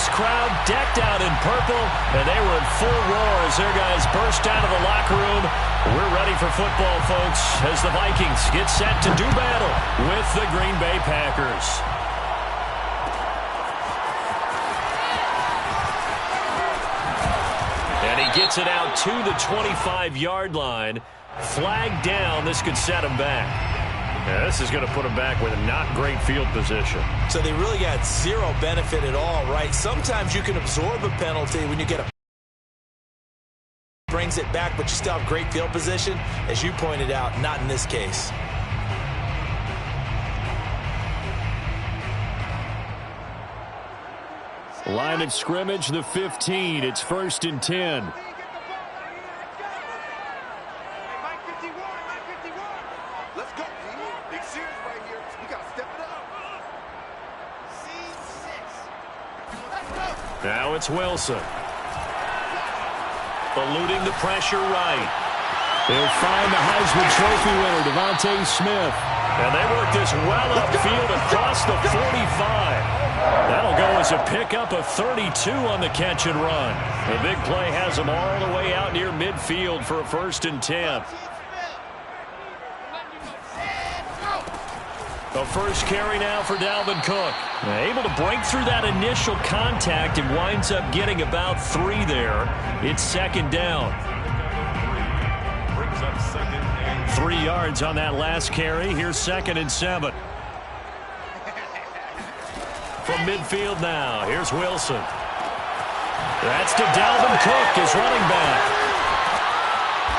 This crowd decked out in purple, and they were in full roar as their guys burst out of the locker room. We're ready for football, folks, as the Vikings get set to do battle with the Green Bay Packers. And he gets it out to the 25-yard line. Flag down. This could set him back. Yeah, this is going to put him back with a not great field position. So they really got zero benefit at all, right? Sometimes you can absorb a penalty when you get a brings it back, but you still have great field position. As you pointed out, not in this case. Line of scrimmage, the 15. It's 1st and 10. Now it's Wilson. Eluding the pressure right. They'll find the Heisman Trophy winner, DeVonta Smith. And they work this well upfield across the 45. That'll go as a pickup of 32 on the catch and run. The big play has them all the way out near midfield for a 1st and 10. The first carry now for Dalvin Cook. Able to break through that initial contact and winds up getting about 3 there. It's 2nd down. 3 yards on that last carry. Here's 2nd and 7. From midfield now, here's Wilson. That's to Dalvin Cook, his running back.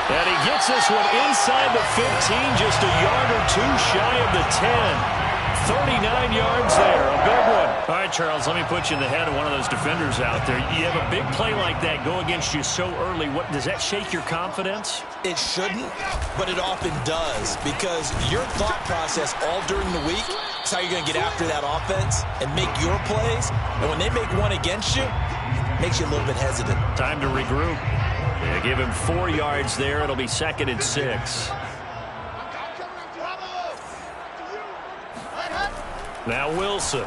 And he gets this one inside the 15, just a yard or 2 shy of the 10. 39 yards there, a big one. All right, Charles, let me put you in the head of one of those defenders out there. You have a big play like that go against you so early. What does that shake your confidence? It shouldn't, but it often does, because your thought process all during the week is how you're going to get after that offense and make your plays. And when they make one against you, it makes you a little bit hesitant. Time to regroup. Yeah, give him 4 yards there. It'll be 2nd and 6. Now Wilson.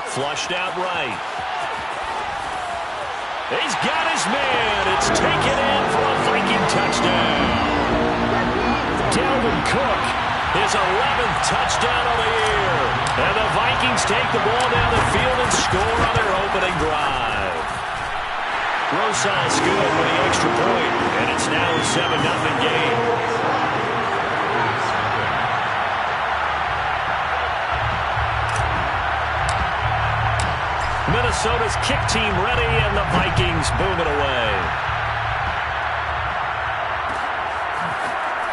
Flushed out right. He's got his man. It's taken in for a Viking touchdown. Dalvin Cook, his 11th touchdown of the year. And the Vikings take the ball down the field and score on their opening drive. Rosas good with the extra point, and it's now a 7-0 game. Minnesota's kick team ready, and the Vikings boom it away.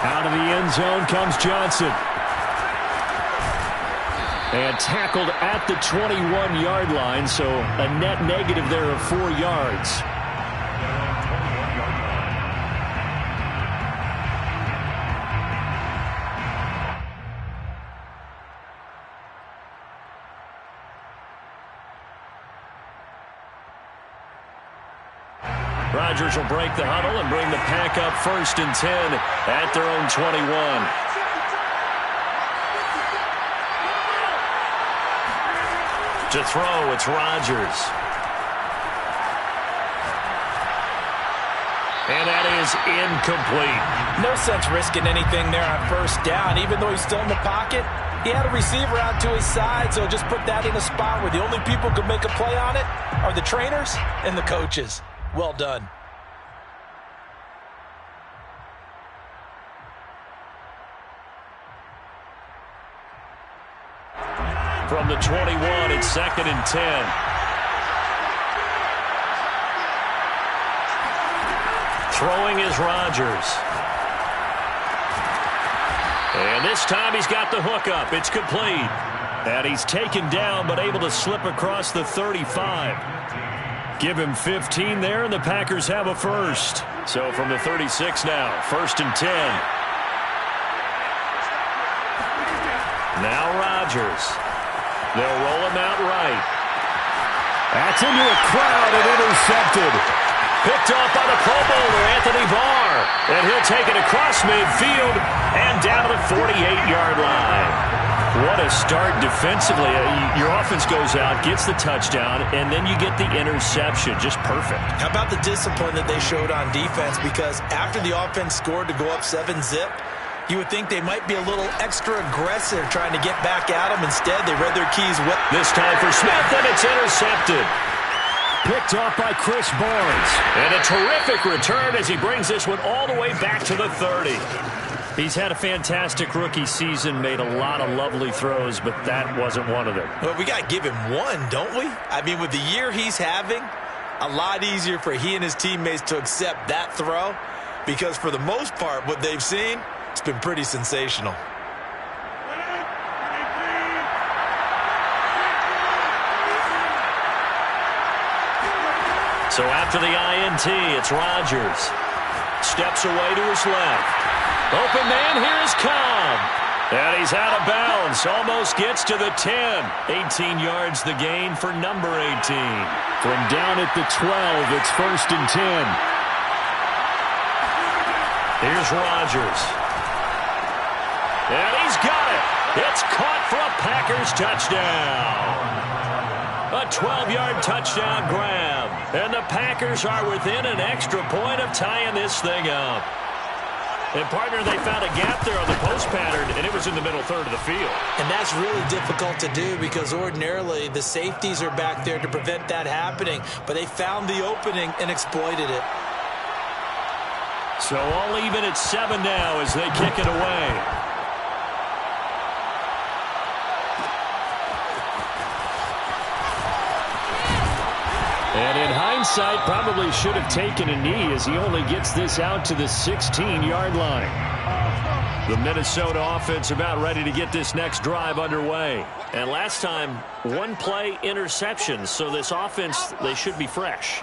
Out of the end zone comes Johnson. And tackled at the 21-yard line, so a net negative there of 4 yards. Rodgers will break the huddle and bring the pack up 1st and 10 at their own 21. To throw, it's Rodgers. And that is incomplete. No sense risking anything there on 1st down. Even though he's still in the pocket, he had a receiver out to his side, so just put that in a spot where the only people who can make a play on it are the trainers and the coaches. Well done. From the 21, it's 2nd and 10. Throwing is Rodgers. And this time he's got the hook up. It's complete. And he's taken down but able to slip across the 35. Give him 15 there, and the Packers have a first. So from the 36 now, 1st and 10. Now Rodgers. They'll roll him out right. That's into a crowd and intercepted. Picked off by the Pro Bowler, Anthony Barr. And he'll take it across midfield and down to the 48-yard line. What a start defensively. Your offense goes out, gets the touchdown, and then you get the interception. Just perfect. How about the discipline that they showed on defense? Because after the offense scored to go up 7-zip, you would think they might be a little extra aggressive trying to get back at them. Instead, they read their keys well. This time for Smith, and it's intercepted. Picked off by Chris Barnes. And a terrific return as he brings this one all the way back to the 30. He's had a fantastic rookie season, made a lot of lovely throws, but that wasn't one of them. Well, we got to give him one, don't we? I mean, with the year he's having, a lot easier for he and his teammates to accept that throw because for the most part, what they've seen, it's been pretty sensational. So after the INT, it's Rodgers. Steps away to his left. Open man, here's Cobb. And he's out of bounds. Almost gets to the 10. 18 yards the gain for number 18. From down at the 12, it's 1st and 10. Here's Rodgers. And he's got it. It's caught for a Packers touchdown. A 12-yard touchdown grab. And the Packers are within an extra point of tying this thing up. And, partner, they found a gap there on the post pattern, and it was in the middle third of the field. And that's really difficult to do because ordinarily the safeties are back there to prevent that happening. But they found the opening and exploited it. So all even at 7 now as they kick it away. And in hindsight, probably should have taken a knee as he only gets this out to the 16-yard line. The Minnesota offense about ready to get this next drive underway. And last time, one-play interception. So this offense, they should be fresh.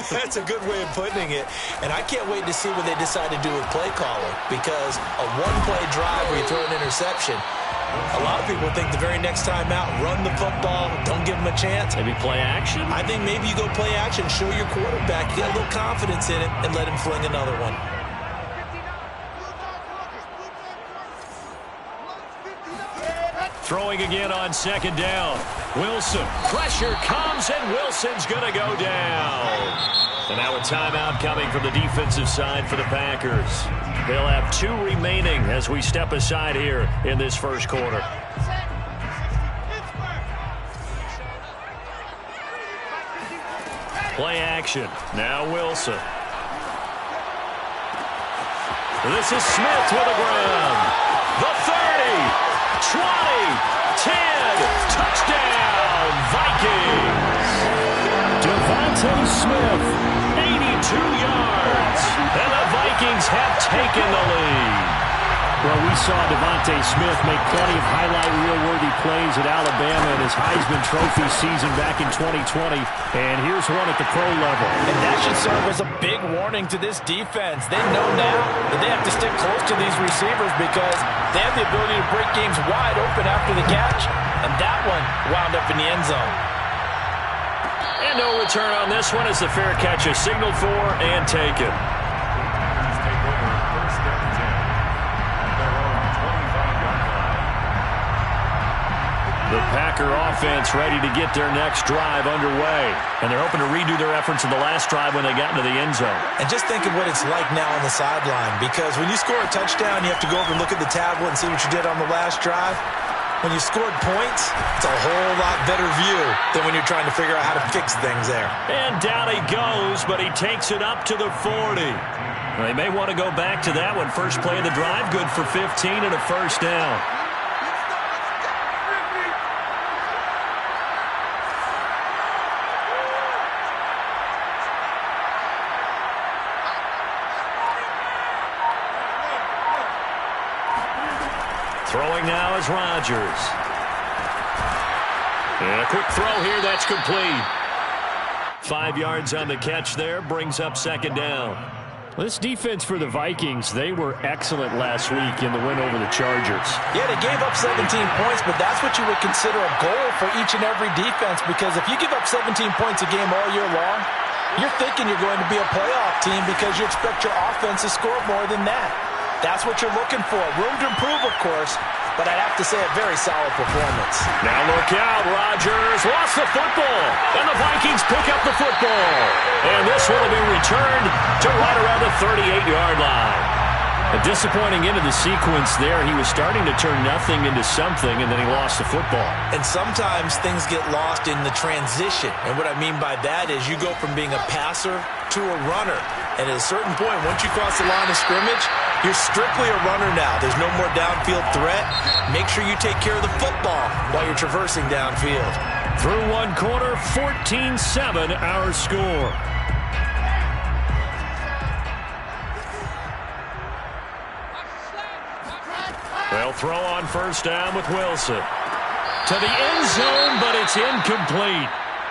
That's a good way of putting it. And I can't wait to see what they decide to do with play calling. Because a one-play drive where you throw an interception, a lot of people think the very next time out, run the football, don't give them a chance. Maybe play action? I think maybe you go play action, show your quarterback, you got a little confidence in it, and let him fling another one. Throwing again on 2nd down. Wilson. Pressure comes, and Wilson's going to go down. And now a timeout coming from the defensive side for the Packers. They'll have 2 remaining as we step aside here in this first quarter. Play action. Now Wilson. This is Smith with a grab. The 30. 20, 10, touchdown, Vikings. DeVonta Smith, 82 yards, and the Vikings have taken the lead. Well, we saw DeVonta Smith make plenty of highlight reel-worthy plays at Alabama in his Heisman Trophy season back in 2020, and here's one at the pro level. And that should serve as a big warning to this defense. They know now that they have to stick close to these receivers because they have the ability to break games wide open after the catch, and that one wound up in the end zone. And no return on this one as the fair catch is signaled for and taken. The Packer offense ready to get their next drive underway. And they're hoping to redo their efforts in the last drive when they got into the end zone. And just think of what it's like now on the sideline. Because when you score a touchdown, you have to go over and look at the tablet and see what you did on the last drive. When you scored points, it's a whole lot better view than when you're trying to figure out how to fix things there. And down he goes, but he takes it up to the 40. They may want to go back to that one. First play of the drive, good for 15 and a first down. Throwing now is Rodgers. And a quick throw here, that's complete. 5 yards on the catch there, brings up 2nd down. This defense for the Vikings, they were excellent last week in the win over the Chargers. Yeah, they gave up 17 points, but that's what you would consider a goal for each and every defense because if you give up 17 points a game all year long, you're thinking you're going to be a playoff team because you expect your offense to score more than that. That's what you're looking for. Room to improve, of course, but I'd have to say a very solid performance. Now look out, Rodgers lost the football, and the Vikings pick up the football. And this one will be returned to right around the 38-yard line. A disappointing end of the sequence there. He was starting to turn nothing into something, and then he lost the football. And sometimes things get lost in the transition. And what I mean by that is you go from being a passer to a runner. And at a certain point, once you cross the line of scrimmage, you're strictly a runner now. There's no more downfield threat. Make sure you take care of the football while you're traversing downfield. Through one quarter, 14-7 our score. They'll throw on first down with Wilson. To the end zone, but it's incomplete.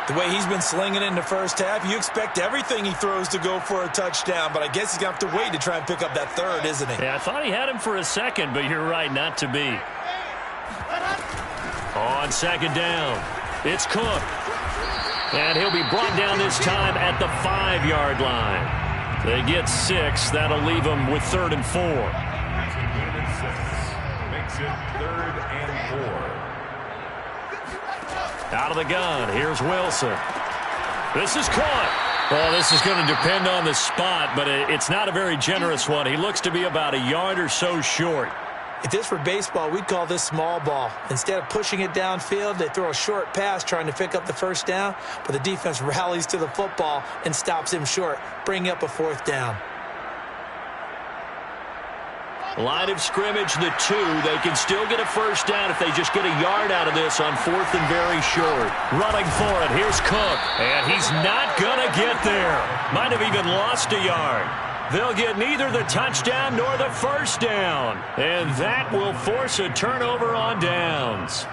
The way he's been slinging in the first half, you expect everything he throws to go for a touchdown, but I guess he's going to have to wait to try and pick up that third, isn't he? Yeah, I thought he had him for a second, but you're right, not to be. On second down, it's Cook. And he'll be brought down this time at the 5-yard line. They get 6. That'll leave them with 3rd and 4. Makes it 3rd and 4. Out of the gun, here's Wilson. This is caught. Well, this is going to depend on the spot, but it's not a very generous one. He looks to be about a yard or so short. If this were baseball, we'd call this small ball. Instead of pushing it downfield, they throw a short pass trying to pick up the first down, but the defense rallies to the football and stops him short, bringing up a 4th down. Line of scrimmage, the 2. They can still get a first down if they just get a yard out of this on 4th and very short. Running for it, here's Cook. And he's not going to get there. Might have even lost a yard. They'll get neither the touchdown nor the first down. And that will force a turnover on downs.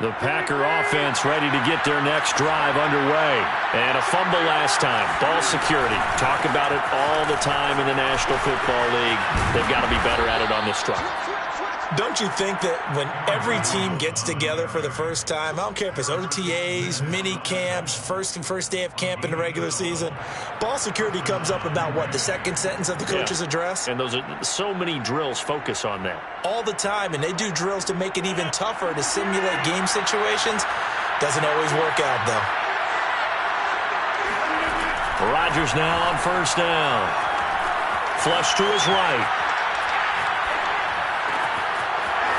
The Packer offense ready to get their next drive underway. And a fumble last time. Ball security. Talk about it all the time in the National Football League. They've got to be better at it on this drive. Don't you think that when every team gets together for the first time, I don't care if it's OTAs, mini camps, first day of camp in the regular season, ball security comes up about what, the second sentence of the coach's address? And those are so many drills focus on that. All the time, and they do drills to make it even tougher to simulate game situations. Doesn't always work out, though. Rodgers now on first down. Flush to his right.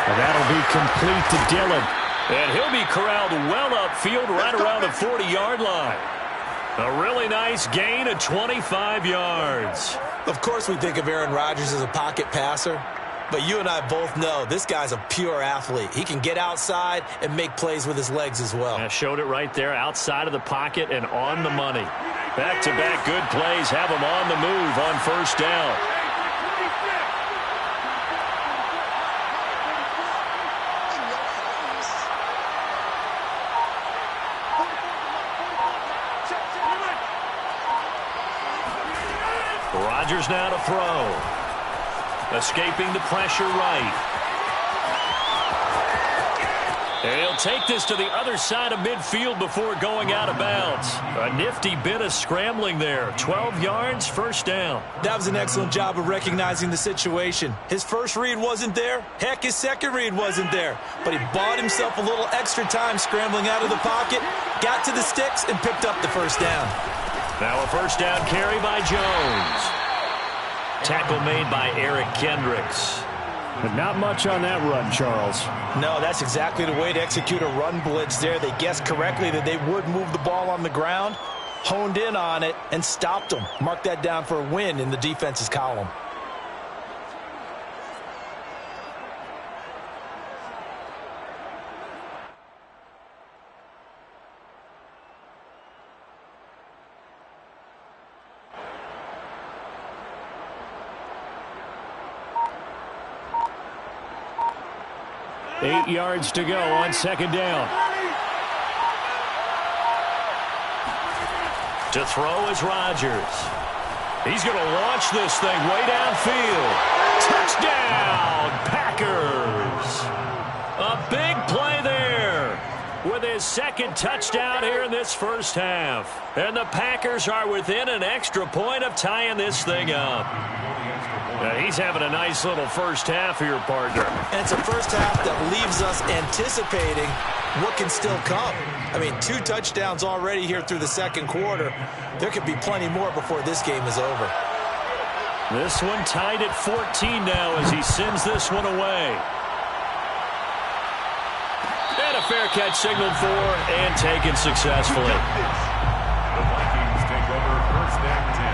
And that'll be complete to Dillon. And he'll be corralled well upfield right around the 40-yard line. A really nice gain of 25 yards. Of course we think of Aaron Rodgers as a pocket passer, but you and I both know this guy's a pure athlete. He can get outside and make plays with his legs as well. I showed it right there, outside of the pocket and on the money. Back-to-back good plays have him on the move on first down. Rodgers now to throw. Escaping the pressure right. And he'll take this to the other side of midfield before going out of bounds. A nifty bit of scrambling there. 12 yards, first down. That was an excellent job of recognizing the situation. His first read wasn't there. Heck, his second read wasn't there. But he bought himself a little extra time scrambling out of the pocket, got to the sticks, and picked up the first down. Now a first down carry by Jones. Tackle made by Eric Kendricks. But not much on that run, Charles. No, that's exactly the way to execute a run blitz there. They guessed correctly that they would move the ball on the ground, honed in on it, and stopped them. Mark that down for a win in the defense's column. Eight yards to go on second down. To throw is Rodgers. He's going to launch this thing way downfield. Touchdown, Packers. A big play there with his second touchdown here in this first half. And the Packers are within an extra point of tying this thing up. He's having a nice little first half here, partner. And it's a first half that leaves us anticipating what can still come. I mean, 2 touchdowns already here through the second quarter. There could be plenty more before this game is over. This one tied at 14 now as he sends this one away. And a fair catch signaled for and taken successfully. The Vikings take over first and 10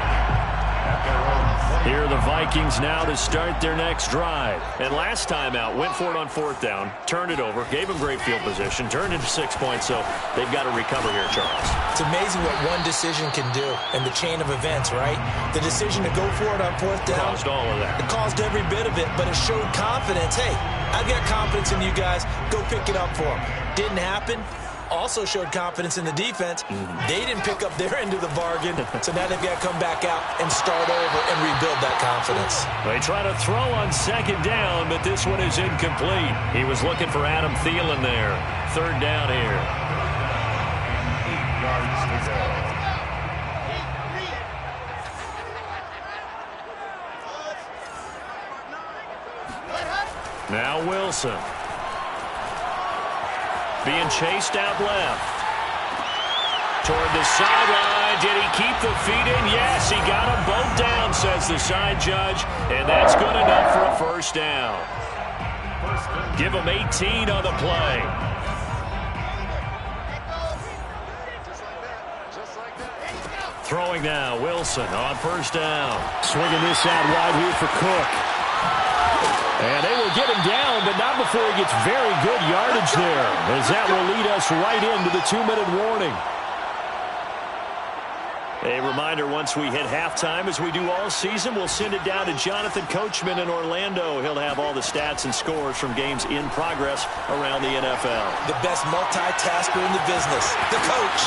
at their own. Here are the Vikings now to start their next drive. And last time out, went for it on 4th down, turned it over, gave them great field position, turned into 6 points, so they've got to recover here, Charles. It's amazing what one decision can do in the chain of events, right? The decision to go for it on 4th down. Caused all of that. It caused every bit of it, but it showed confidence. Hey, I've got confidence in you guys. Go pick it up for them. Didn't happen. Also showed confidence in the defense. They didn't pick up their end of the bargain, so now they've got to come back out and start over and rebuild that confidence. They try to throw on 2nd down, but this one is incomplete. He was looking for Adam Thielen there. 3rd down here. 8 yards to go. Now Wilson. Being chased out left. Toward the sideline. Did he keep the feet in? Yes, he got them both down, says the side judge. And that's good enough for a first down. Give him 18 on the play. Throwing now, Wilson on 1st down. Swinging this out wide here for Cook. And they will get him down, but not before he gets very good yardage there, as that will lead us right into the 2-minute warning. A reminder, once we hit halftime, as we do all season, we'll send it down to Jonathan Coachman in Orlando. He'll have all the stats and scores from games in progress around the NFL. The best multitasker in the business, the coach.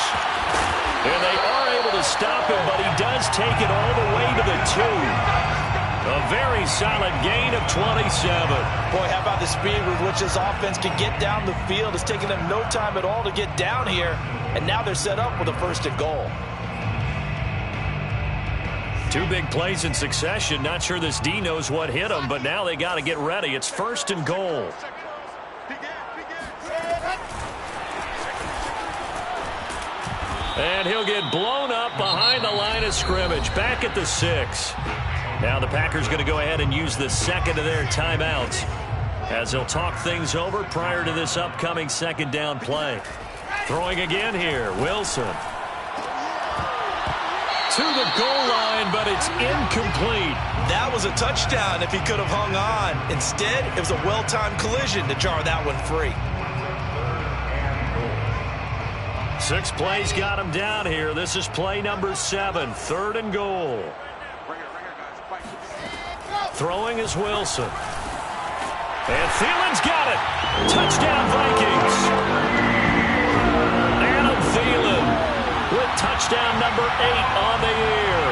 And they are able to stop him, but he does take it all the way to the 2. A very solid gain of 27. Boy, how about the speed with which this offense can get down the field? It's taken them no time at all to get down here, and now they're set up with a 1st and goal. 2 big plays in succession. Not sure this D knows what hit him, but now they got to get ready. It's 1st and goal. And he'll get blown up behind the line of scrimmage. Back at the 6. Now the Packers going to go ahead and use the 2nd of their timeouts as they'll talk things over prior to this upcoming 2nd down play. Throwing again here, Wilson. To the goal line, but it's incomplete. That was a touchdown if he could have hung on. Instead, it was a well-timed collision to jar that one free. 6 plays got him down here. This is play number 7, 3rd and goal. Throwing is Wilson. And Thielen's got it. Touchdown, Vikings. Adam Thielen with touchdown number 8 on the year.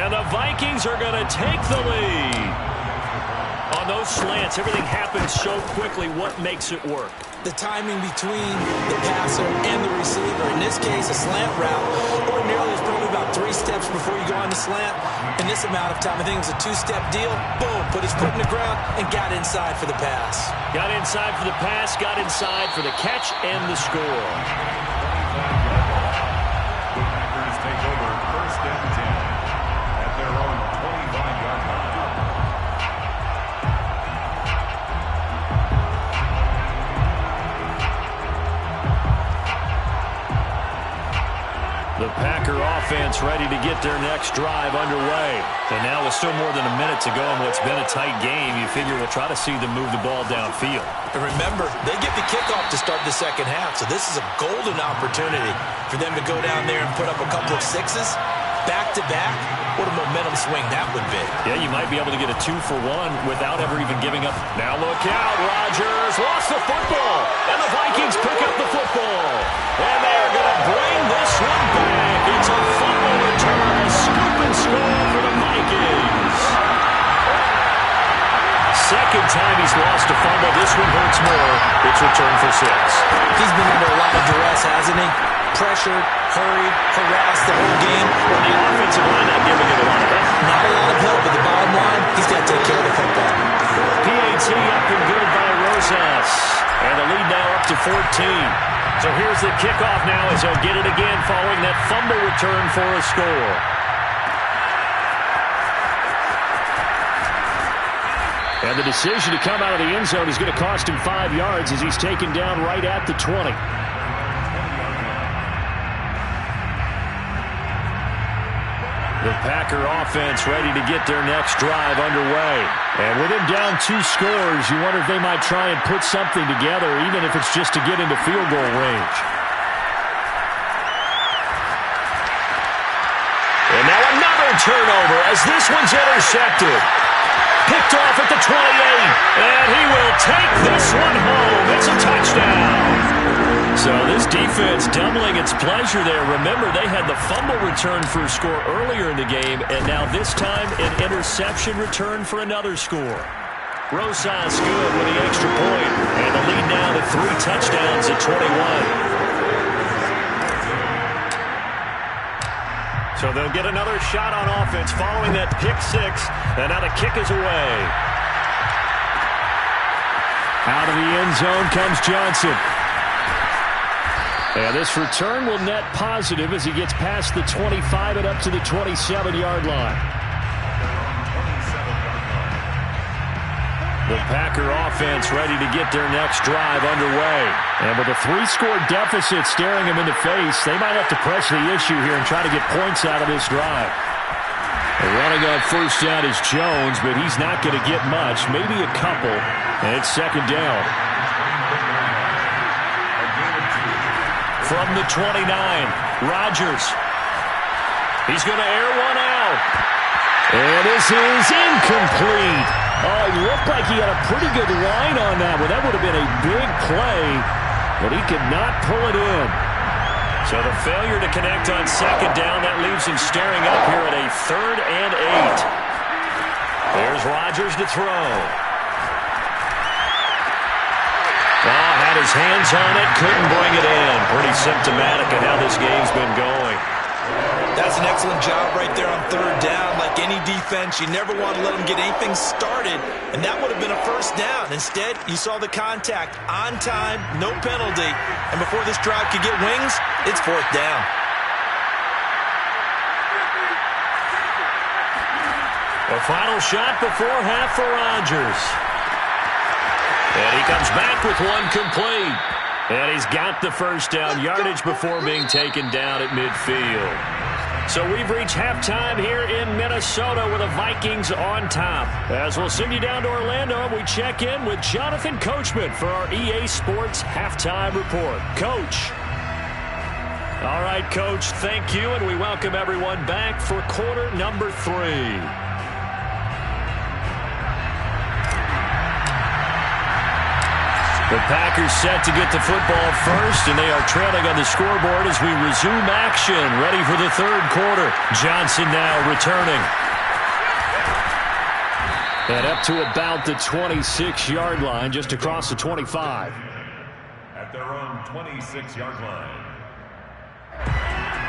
And the Vikings are going to take the lead. On those slants, everything happens so quickly. What makes it work? The timing between the passer and the receiver. In this case, a slant route. Ordinarily, it's probably about 3 steps before you go on the slant. In this amount of time, I think it was a 2-step deal. Boom, put his foot in the ground and got inside for the pass. Got inside for the pass, got inside for the catch and the score. The Packers take over first and 10 at their own 25-yard line. The Packer offense ready to get their next drive underway. And now with still more than a minute to go in what's been a tight game, you figure we'll try to see them move the ball downfield. And remember, they get the kickoff to start the second half, so this is a golden opportunity for them to go down there and put up a couple of 6s back-to-back. What a momentum swing that would be. Yeah, you might be able to get a 2-for-1 without ever even giving up. Now look out, Rodgers lost the football, and the Vikings pick up the football. And they're going to bring this one back. It's a fumble return, a scoop and score for the Vikings. Second time he's lost a fumble. This one hurts more. It's returned for 6. He's been under a lot of duress, hasn't he? Pressured, hurried, harassed the whole game. Well, the offensive line not giving it a lot of help. Not a lot of help, but the bottom line, he's got got to take care of the football. PAT up and good by Rosas. And the lead now up to 14. So here's the kickoff now as they'll get it again following that fumble return for a score. And the decision to come out of the end zone is going to cost him 5 yards as he's taken down right at the 20. The Packer offense ready to get their next drive underway. And with him down 2 scores, you wonder if they might try and put something together, even if it's just to get into field goal range. And now another turnover as this one's intercepted. Picked off at the 28, and he will take this one home. It's a touchdown. So this defense doubling its pleasure there. Remember, they had the fumble return for a score earlier in the game, and now this time an interception return for another score. Rosas good with the extra point, and the lead now to 3 touchdowns at 21. So they'll get another shot on offense following that pick 6, and now the kick is away. Out of the end zone comes Johnson. And this return will net positive as he gets past the 25 and up to the 27-yard line. The Packer offense ready to get their next drive underway. And with a 3-score deficit staring them in the face, they might have to press the issue here and try to get points out of this drive. Running on first down is Jones, but he's not going to get much, maybe a couple, and it's second down. From the 29, Rodgers. He's going to air one out. And this is incomplete. Oh, it looked like he had a pretty good line on that one. That would have been a big play, but he could not pull it in. So the failure to connect on second down, that leaves him staring up here at a 3rd and 8. There's Rodgers to throw. Oh, had his hands on it, couldn't bring it in. Pretty symptomatic of how this game's been going. That's an excellent job right there on 3rd down. Like any defense, you never want to let them get anything started, and that would have been a first down. Instead, you saw the contact on time, no penalty, and before this drive could get wings, it's 4th down. A final shot before half for Rodgers. And he comes back with one complete. And he's got the first down yardage before being taken down at midfield. So we've reached halftime here in Minnesota with the Vikings on top. As we'll send you down to Orlando, and we check in with Jonathan Coachman for our EA Sports Halftime Report. Coach. All right, Coach, thank you, and we welcome everyone back for quarter number 3. The Packers set to get the football first, and they are trailing on the scoreboard as we resume action, ready for the 3rd quarter. Johnson now returning. And up to about the 26-yard line, just across the 25. At their own 26-yard line.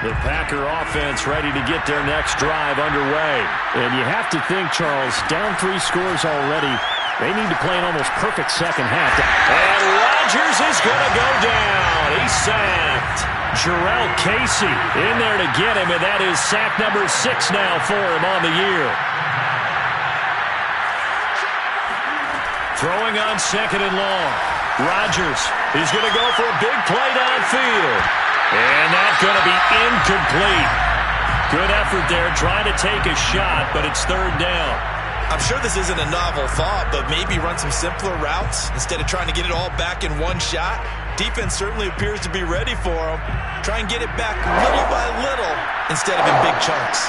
The Packer offense ready to get their next drive underway. And you have to think, Charles, down 3 scores already. They need to play an almost perfect second half. And Rodgers is going to go down. He's sacked. Jurrell Casey in there to get him, and that is sack number 6 now for him on the year. Throwing on 2nd and long. Rodgers is going to go for a big play downfield. And that's going to be incomplete. Good effort there trying to take a shot, but it's 3rd down. I'm sure this isn't a novel thought, but maybe run some simpler routes instead of trying to get it all back in one shot. Defense certainly appears to be ready for him. Try and get it back little by little instead of in big chunks.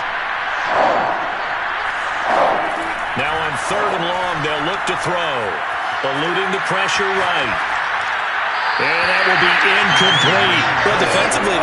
Now on 3rd and long, they'll look to throw. Eluding the pressure right. And that will be incomplete. Well, defensively,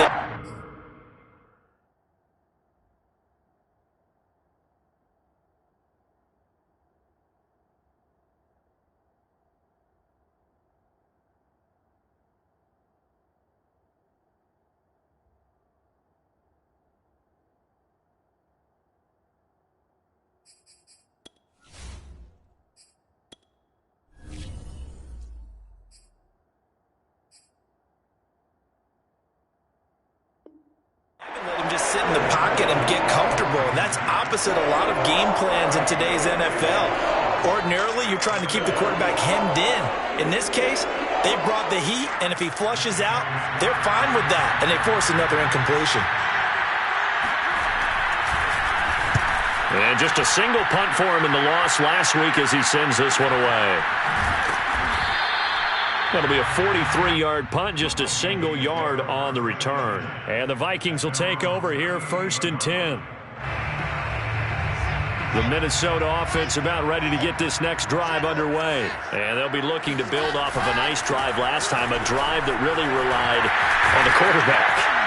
just sit in the pocket and get comfortable, and that's opposite a lot of game plans in today's NFL. Ordinarily, you're trying to keep the quarterback hemmed in. In this case, they brought the heat, and if he flushes out, they're fine with that, and they force another incompletion. And just a single punt for him in the loss last week as he sends this one away. That'll be a 43-yard punt, just a single yard on the return. And the Vikings will take over here, 1st and 10. The Minnesota offense about ready to get this next drive underway. And they'll be looking to build off of a nice drive last time, a drive that really relied on the quarterback.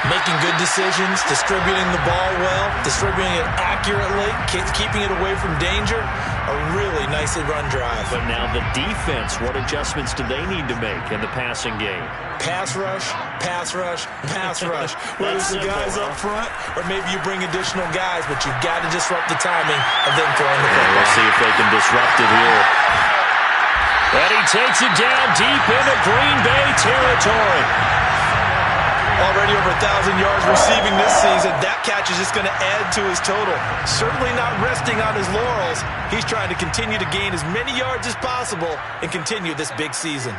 Making good decisions, distributing the ball well, distributing it accurately, keeping it away from danger. A really nicely run drive. But now the defense, what adjustments do they need to make in the passing game? Pass rush, pass rush, pass rush. Whether it's the guys up front or maybe you bring additional guys, but you've got to disrupt the timing of them throwing the football. We'll see if they can disrupt it here. And he takes it down deep into Green Bay territory. Already over 1,000 yards receiving this season. That catch is just going to add to his total. Certainly not resting on his laurels. He's trying to continue to gain as many yards as possible and continue this big season.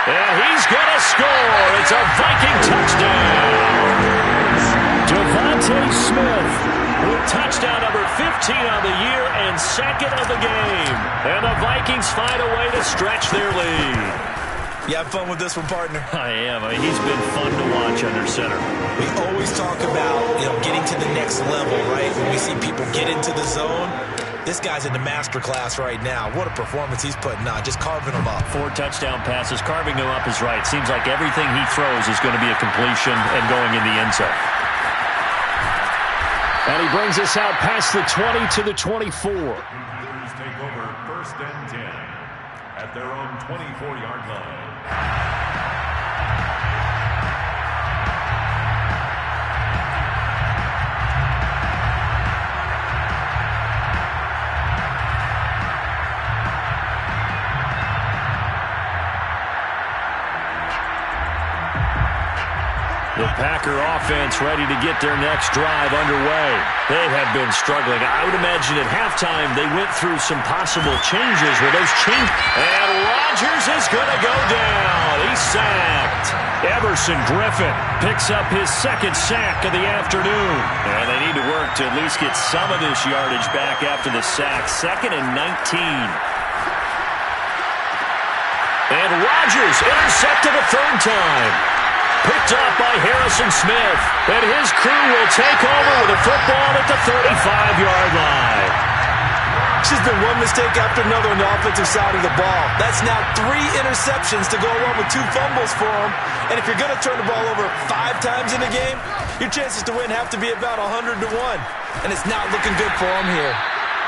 And he's going to score. It's a Viking touchdown. Devontae Smith with touchdown number 15 on the year and 2nd of the game. And the Vikings find a way to stretch their lead. You have fun with this one, partner? I am. He's been fun to watch under center. We always talk about, getting to the next level, right? When we see people get into the zone. This guy's in the master class right now. What a performance he's putting on, just carving them up. 4 touchdown passes. Carving them up is right. Seems like everything he throws is going to be a completion and going in the end zone. And he brings us out past the 20 to the 24. Take over 1st and 10 at their own 24-yard line. The Packer offense ready to get their next drive underway. They have been struggling. I would imagine at halftime they went through some possible changes where those change. And Rodgers is going to go down. He's sacked. Everson Griffin picks up his 2nd sack of the afternoon. And they need to work to at least get some of this yardage back after the sack. 2nd and 19. And Rodgers intercepted a 3rd time. Picked up by Harrison Smith. And his crew will take over with a football at the 35-yard line. This has been one mistake after another on the offensive side of the ball. That's now 3 interceptions to go along with 2 fumbles for him. And if you're going to turn the ball over 5 times in a game, your chances to win have to be about 100 to 1. And it's not looking good for him here.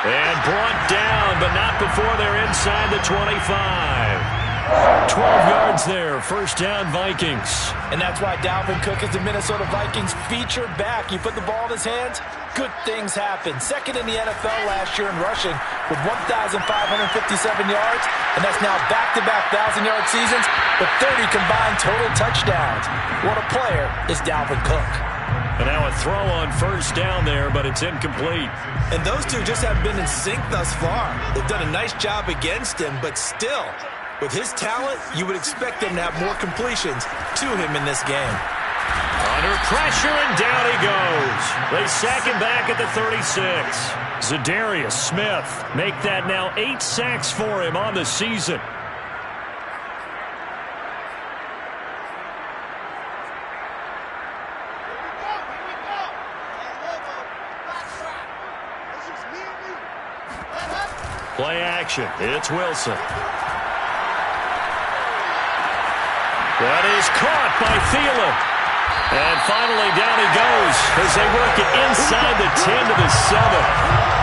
And brought down, but not before they're inside the 25. 12 yards there, 1st down Vikings. And that's why Dalvin Cook is the Minnesota Vikings featured back. You put the ball in his hands, good things happen. 2nd in the NFL last year in rushing with 1,557 yards. And that's now back-to-back 1,000-yard seasons with 30 combined total touchdowns. What a player is Dalvin Cook. And now a throw on 1st down there, but it's incomplete. And those two just haven't been in sync thus far. They've done a nice job against him, but still, with his talent, you would expect them to have more completions to him in this game. Under pressure, and down he goes. They sack him back at the 36. Zadarius Smith make that now 8 sacks for him on the season. Play action. It's Wilson. That is caught by Thielen. And finally down he goes as they work it inside the 10 to the 7.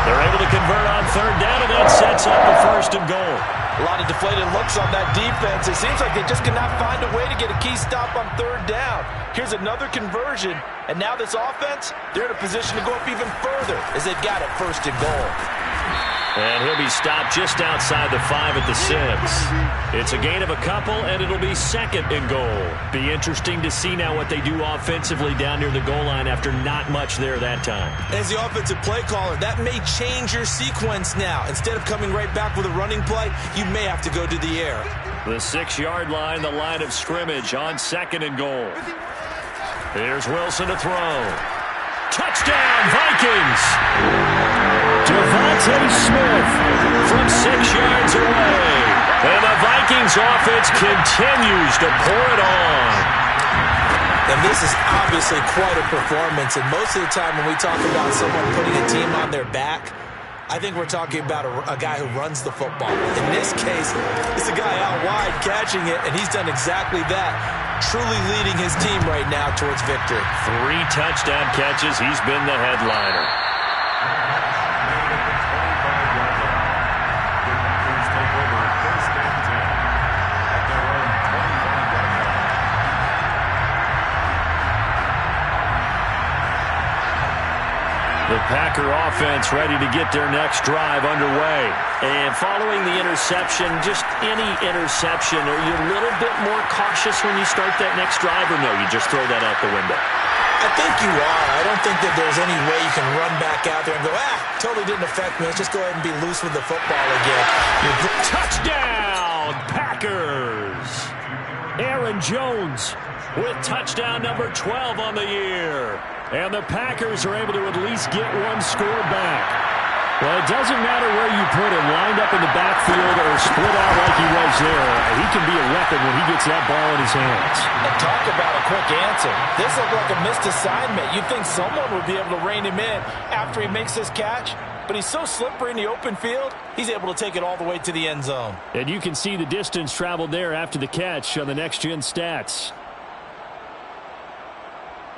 They're able to convert on 3rd down, and that sets up the 1st and goal. A lot of deflated looks on that defense. It seems like they just cannot find a way to get a key stop on 3rd down. Here's another conversion, and now this offense, they're in a position to go up even further as they've got it 1st and goal. And he'll be stopped just outside the 5 at the 6. It's a gain of a couple, and it'll be 2nd and goal. Be interesting to see now what they do offensively down near the goal line after not much there that time. As the offensive play caller, that may change your sequence now. Instead of coming right back with a running play, you may have to go to the air. The 6-yard line, the line of scrimmage on 2nd and goal. Here's Wilson to throw. Touchdown, Vikings! Devontae Smith from 6 yards away. And the Vikings offense continues to pour it on. And this is obviously quite a performance. And most of the time when we talk about someone putting a team on their back, I think we're talking about a guy who runs the football. In this case, it's a guy out wide catching it, and he's done exactly that, truly leading his team right now towards victory. 3 touchdown catches. He's been the headliner. The Packer offense ready to get their next drive underway. And following the interception, just any interception, are you a little bit more cautious when you start that next drive, or no, you just throw that out the window? I think you are. I don't think that there's any way you can run back out there and go, totally didn't affect me. Let's just go ahead and be loose with the football again. Touchdown, Packers! Aaron Jones with touchdown number 12 on the year. And the Packers are able to at least get one score back. Well, it doesn't matter where you put him, lined up in the backfield or split out like he was there. He can be a weapon when he gets that ball in his hands. And talk about a quick answer. This looked like a missed assignment. You'd think someone would be able to rein him in after he makes this catch. But he's so slippery in the open field, he's able to take it all the way to the end zone. And you can see the distance traveled there after the catch on the next-gen stats.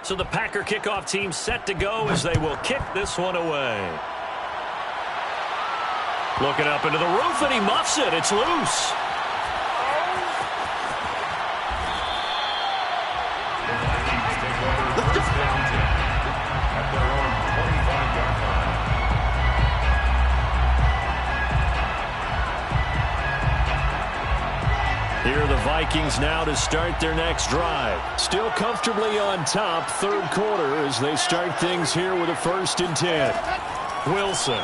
So the Packer kickoff team set to go as they will kick this one away. Looking up into the roof, and he muffs it. It's loose. Here are the Vikings now to start their next drive. Still comfortably on top, 3rd quarter, as they start things here with a 1st and 10. Wilson.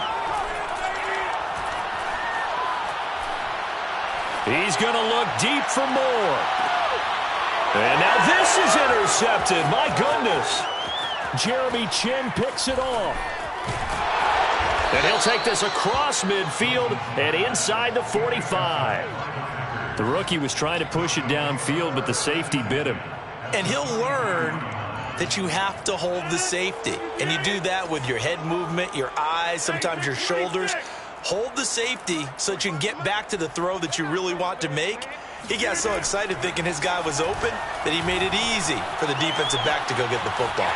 He's going to look deep for more. And now this is intercepted. My goodness. Jeremy Chinn picks it off. And he'll take this across midfield and inside the 45. The rookie was trying to push it downfield, but the safety bit him. And he'll learn that you have to hold the safety. And you do that with your head movement, your eyes, sometimes your shoulders. Hold the safety so that you can get back to the throw that you really want to make. He got so excited thinking his guy was open that he made it easy for the defensive back to go get the football.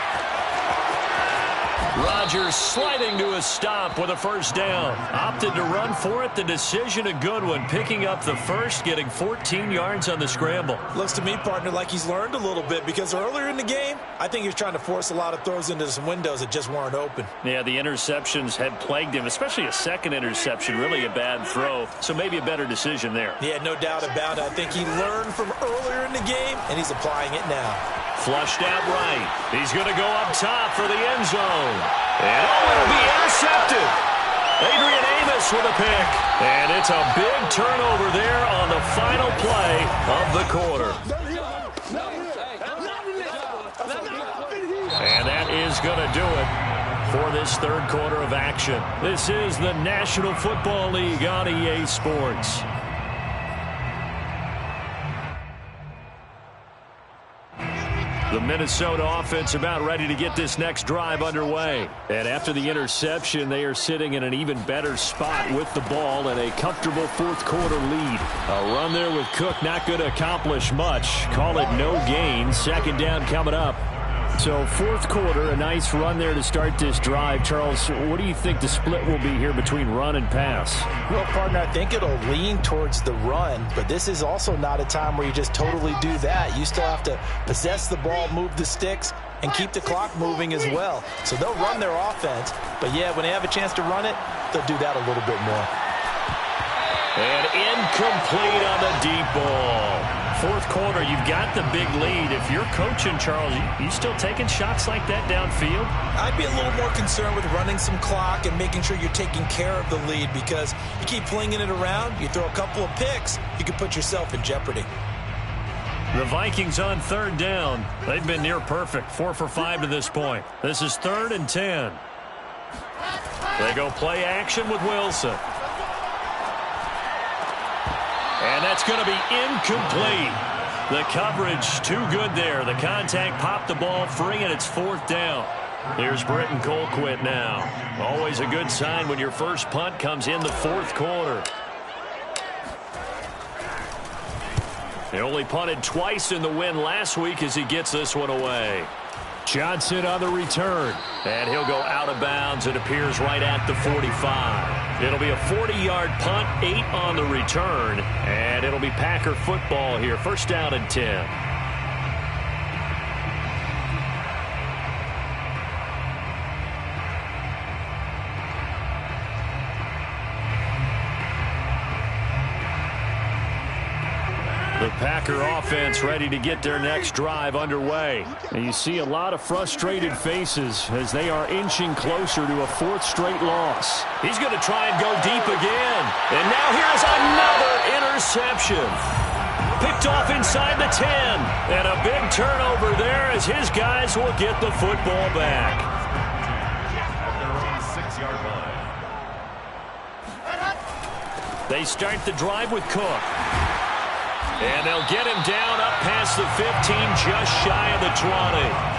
Rodgers sliding to a stop with a 1st down. Opted to run for it. The decision a good one. Picking up the 1st, getting 14 yards on the scramble. Looks to me, partner, like he's learned a little bit because earlier in the game, I think he was trying to force a lot of throws into some windows that just weren't open. Yeah, the interceptions had plagued him, especially a 2nd interception. Really a bad throw. So maybe a better decision there. Yeah, no doubt about it. I think he learned from earlier in the game, and he's applying it now. Flushed out right. He's going to go up top for the end zone. And it'll be intercepted. Adrian Amos with a pick. And it's a big turnover there on the final play of the quarter. And that is going to do it for this 3rd quarter of action. This is the National Football League on EA Sports. The Minnesota offense about ready to get this next drive underway. And after the interception, they are sitting in an even better spot with the ball and a comfortable 4th quarter lead. A run there with Cook not going to accomplish much. Call it no gain. 2nd down coming up. So 4th quarter, a nice run there to start this drive. Charles, what do you think the split will be here between run and pass? Well, partner, I think it'll lean towards the run, but this is also not a time where you just totally do that. You still have to possess the ball, move the sticks, and keep the clock moving as well. So they'll run their offense, but yeah, when they have a chance to run it, they'll do that a little bit more. And incomplete on the deep ball. Fourth quarter, you've got the big lead. If you're coaching, Charles, you still taking shots like that downfield? I'd be a little more concerned with running some clock and making sure you're taking care of the lead, because you keep flinging it around, you throw a couple of picks, you can put yourself in jeopardy. The Vikings on third down. They've been near perfect, 4 for 5 to this point. This is 3rd and 10. They go play action with Wilson. And that's going to be incomplete. The coverage too good there. The contact popped the ball free, and it's 4th down. Here's Britton Colquitt now. Always a good sign when your first punt comes in the 4th quarter. He only punted twice in the win last week as he gets this one away. Johnson on the return. And he'll go out of bounds. It appears right at the 45. It'll be a 40-yard punt, 8 on the return. And it'll be Packer football here. 1st down and 10. The Packer offense ready to get their next drive underway. And you see a lot of frustrated faces as they are inching closer to a 4th straight loss. He's going to try and go deep again. And now here's another interception. Picked off inside the 10. And a big turnover there as his guys will get the football back. They start the drive with Cook. And they'll get him down up past the 15, just shy of the 20.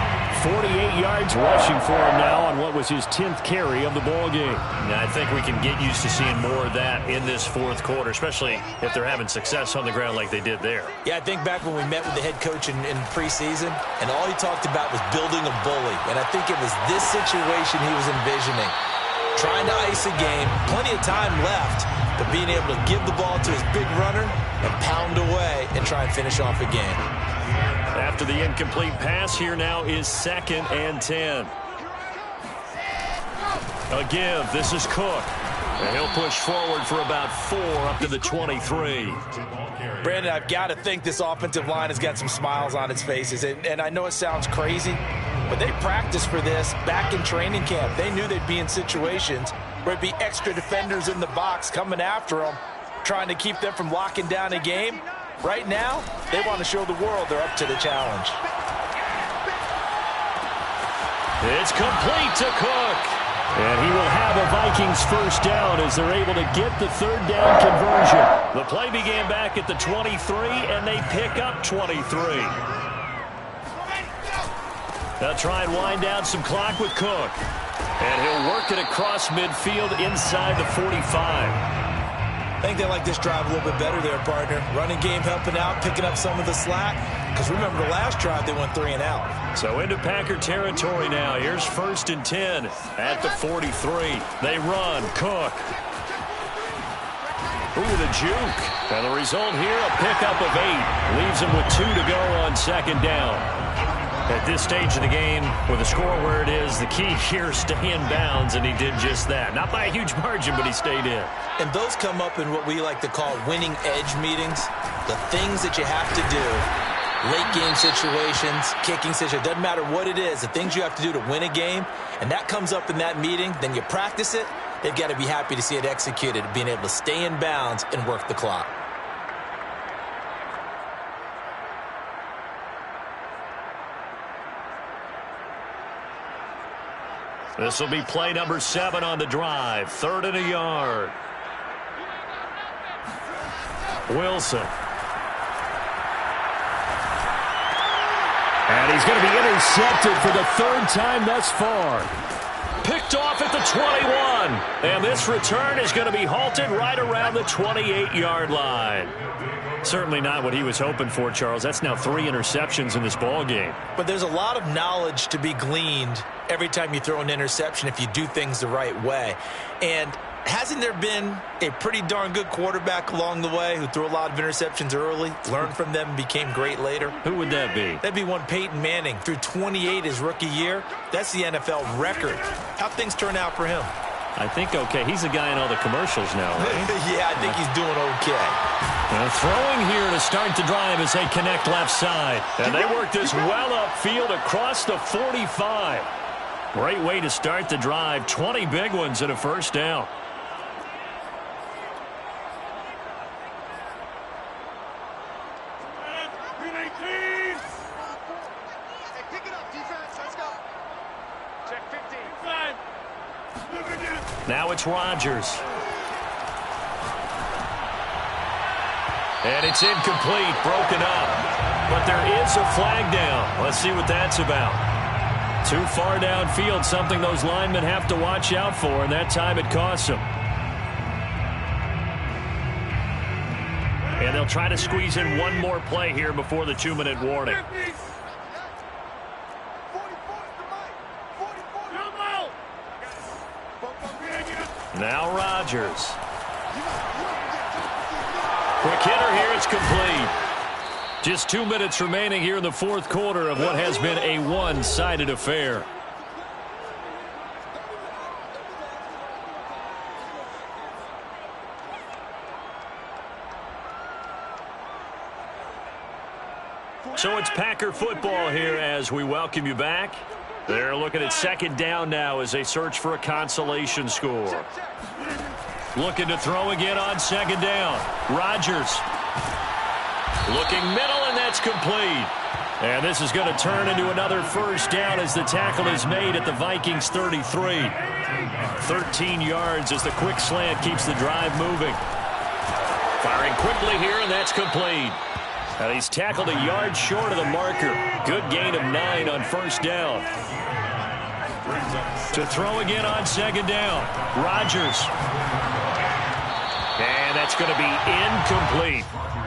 48 yards rushing for him now on what was his 10th carry of the ball game. Now, I think we can get used to seeing more of that in this 4th quarter, especially if they're having success on the ground like they did there. Yeah, I think back when we met with the head coach in preseason, and all he talked about was building a bully. And I think it was this situation he was envisioning. Trying to ice a game, plenty of time left, but being able to give the ball to his big runner and pound away and try and finish off a game. After the incomplete pass, here now is 2nd and 10. A give. This is Cook. And he'll push forward for about 4 up to the 23. Brandon, I've got to think this offensive line has got some smiles on its faces. And I know it sounds crazy, but they practiced for this back in training camp. They knew they'd be in situations where it'd be extra defenders in the box coming after them, trying to keep them from locking down a game. Right now, they want to show the world they're up to the challenge. It's complete to Cook. And he will have a Vikings 1st down as they're able to get the 3rd down conversion. The play began back at the 23, and they pick up 23. They'll try and wind down some clock with Cook. And he'll work it across midfield inside the 45. I think they like this drive a little bit better there, partner. Running game helping out, picking up some of the slack. Because remember, the last drive, they went 3 and out. So into Packer territory now. Here's 1st and 10 at the 43. They run. Cook. Ooh, the juke. And the result here, a pickup of 8. Leaves him with 2 to go on 2nd down. At this stage of the game, with the score where it is, the key here, stay in bounds, and he did just that. Not by a huge margin, but he stayed in. And those come up in what we like to call winning edge meetings. The things that you have to do, late game situations, kicking situations, doesn't matter what it is, the things you have to do to win a game, and that comes up in that meeting, then you practice it, they've got to be happy to see it executed, being able to stay in bounds and work the clock. This will be play number 7 on the drive. 3rd and a yard. Wilson. And he's going to be intercepted for the 3rd time thus far. Picked off at the 21. And this return is going to be halted right around the 28-yard line. Certainly not what he was hoping for, Charles. That's now 3 interceptions in this ball game. But there's a lot of knowledge to be gleaned every time you throw an interception if you do things the right way. And Hasn't there been a pretty darn good quarterback along the way who threw a lot of interceptions early, learned from them, and became great later? Who would that be? That'd be one Peyton Manning. Threw 28 his rookie year. That's the NFL record. How'd things turn out for him? I think okay. He's a guy in all the commercials now, right? Yeah, I think he's doing okay. And throwing here to start the drive as they connect left side. And they work this well upfield across the 45. Great way to start the drive. 20 big ones and a first down. Now it's Rodgers. And it's incomplete, broken up. But there is a flag down. Let's see what that's about. Too far downfield, something those linemen have to watch out for, and that time it costs them. And they'll try to squeeze in one more play here before the 2-minute warning. Now Rodgers. Quick hitter here, it's complete. Just 2 minutes remaining here in the fourth quarter of what has been a one-sided affair. So it's Packer football here as we welcome you back. They're looking at second down now as they search for a consolation score. Looking to throw again on second down. Rodgers. Looking middle, and that's complete. And this is going to turn into another first down as the tackle is made at the Vikings 33. 13 yards as the quick slant keeps the drive moving. Firing quickly here, and that's complete. And he's tackled a yard short of the marker. Good gain of 9 on first down. To throw again on second down. Rodgers. And that's going to be incomplete.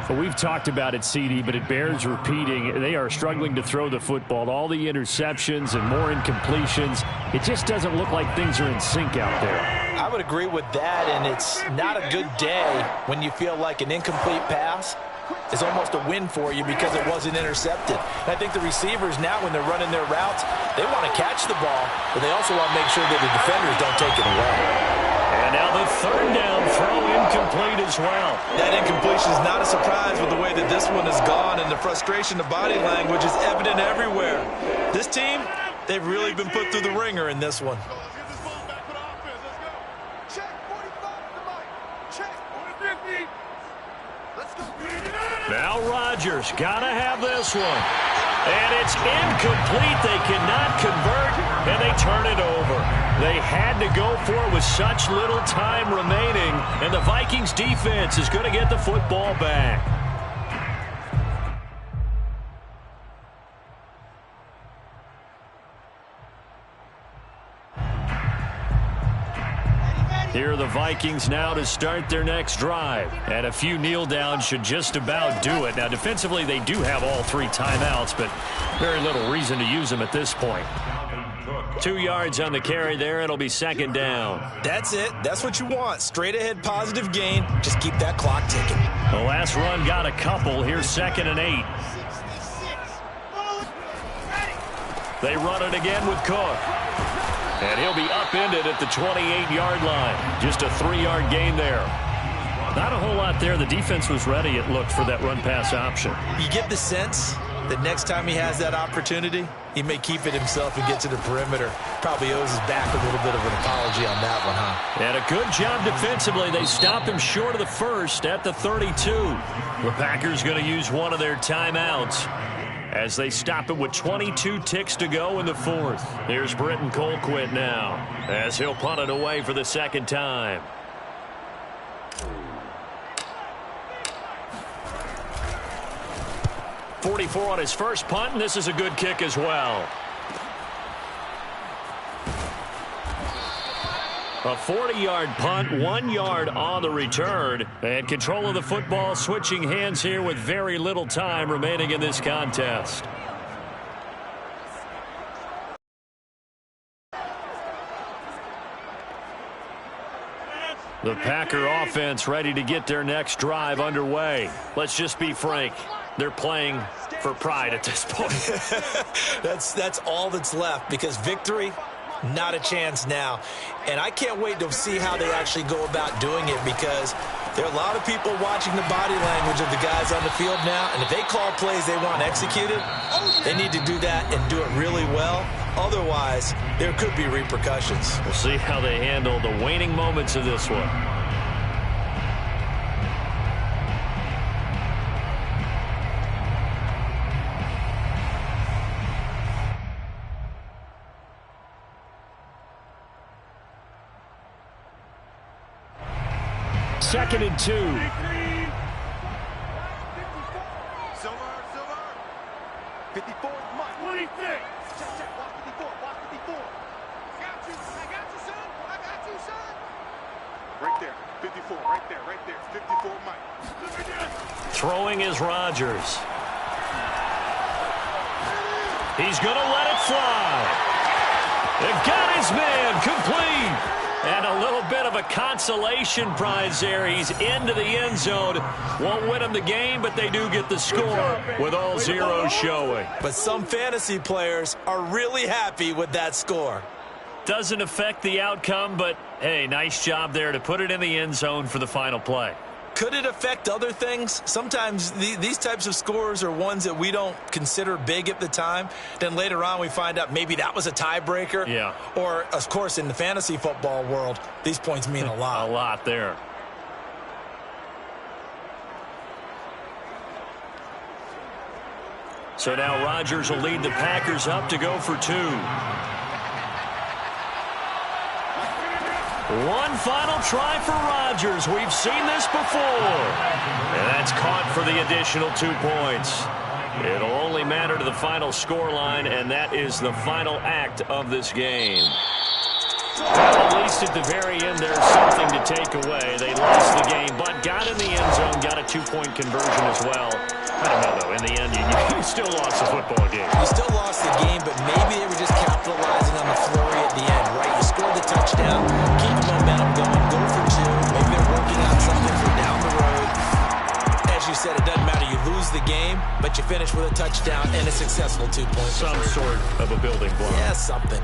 Well, we've talked about it, CD, but it bears repeating. They are struggling to throw the football. All the interceptions and more incompletions. It just doesn't look like things are in sync out there. I would agree with that, and it's not a good day when you feel like an incomplete pass is almost a win for you because it wasn't intercepted. And I think the receivers now, when they're running their routes, they want to catch the ball, but they also want to make sure that the defenders don't take it away. And now the third down throw incomplete as well. That incompletion is not a surprise with the way that this one has gone, and the frustration, the body language is evident everywhere. This team, they've really been put through the ringer in this one. Now Rodgers, gotta have this one. And it's incomplete. They cannot convert, and they turn it over. They had to go for it with such little time remaining, and the Vikings defense is going to get the football back. Here are the Vikings now to start their next drive. And a few kneel downs should just about do it. Now, defensively, they do have all 3 timeouts, but very little reason to use them at this point. 2 yards on the carry there. It'll be second down. That's it. That's what you want. Straight ahead positive gain. Just keep that clock ticking. The last run got a couple. Here's 2nd and 8. They run it again with Cook. And he'll be upended at the 28-yard line. Just a 3-yard gain there. Not a whole lot there. The defense was ready, it looked, for that run-pass option. You get the sense that next time he has that opportunity, he may keep it himself and get to the perimeter. Probably owes his back a little bit of an apology on that one, huh? And a good job defensively. They stopped him short of the first at the 32. The Packers going to use one of their timeouts as they stop it with 22 ticks to go in the fourth. Here's Britton Colquitt now as he'll punt it away for the second time. .44 on his first punt, and this is a good kick as well. A 40-yard punt, 1 yard on the return, and control of the football switching hands here with very little time remaining in this contest. The Packer offense ready to get their next drive underway. Let's just be frank. They're playing for pride at this point. That's all that's left, because victory, not a chance now. And I can't wait to see how they actually go about doing it, because there are a lot of people watching the body language of the guys on the field now, and if they call plays they want executed, they need to do that and do it really well. Otherwise, there could be repercussions. We'll see how they handle the waning moments of this one. Second and 2. Silver. 54, Mike. 26. Check. Watch 54. I got you, son. Right there. 54. Right there. 54, Mike. Throwing is Rodgers. He's going to let it fly. They've got his man complete. And a little bit of a consolation prize there. He's into the end zone. Won't win him the game, but they do get the score with all zeros showing. But some fantasy players are really happy with that score. Doesn't affect the outcome, but, hey, nice job there to put it in the end zone for the final play. Could it affect other things? Sometimes these types of scores are ones that we don't consider big at the time. Then later on we find out maybe that was a tiebreaker. Yeah. Or, of course, in the fantasy football world, these points mean a lot. A lot there. So now Rodgers will lead the Packers up to go for 2. One final try for Rodgers. We've seen this before. And that's caught for the additional 2 points. It'll only matter to the final scoreline, and that is the final act of this game. At least at the very end, there's something to take away. They lost the game, but got in the end zone, got a 2-point conversion as well. I don't know, though. In the end, you still lost the football game. You still lost the game, but maybe they were just capitalizing on the flurry at the end, right? You scored the touchdown, keep the momentum going, go for 2. Maybe they're working on something for down the road. As you said, it doesn't matter. You lose the game, but you finish with a touchdown and a successful 2-point Some sort of a building block. Yeah, something.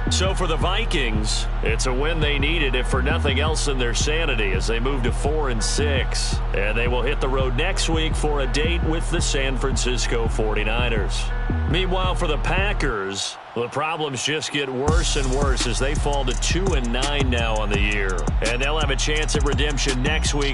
So for the Vikings, it's a win they needed, if for nothing else than their sanity, as they move to 4-6. And they will hit the road next week for a date with the San Francisco 49ers. Meanwhile, for the Packers, the problems just get worse and worse as they fall to 2-9 now on the year. And they'll have a chance at redemption next week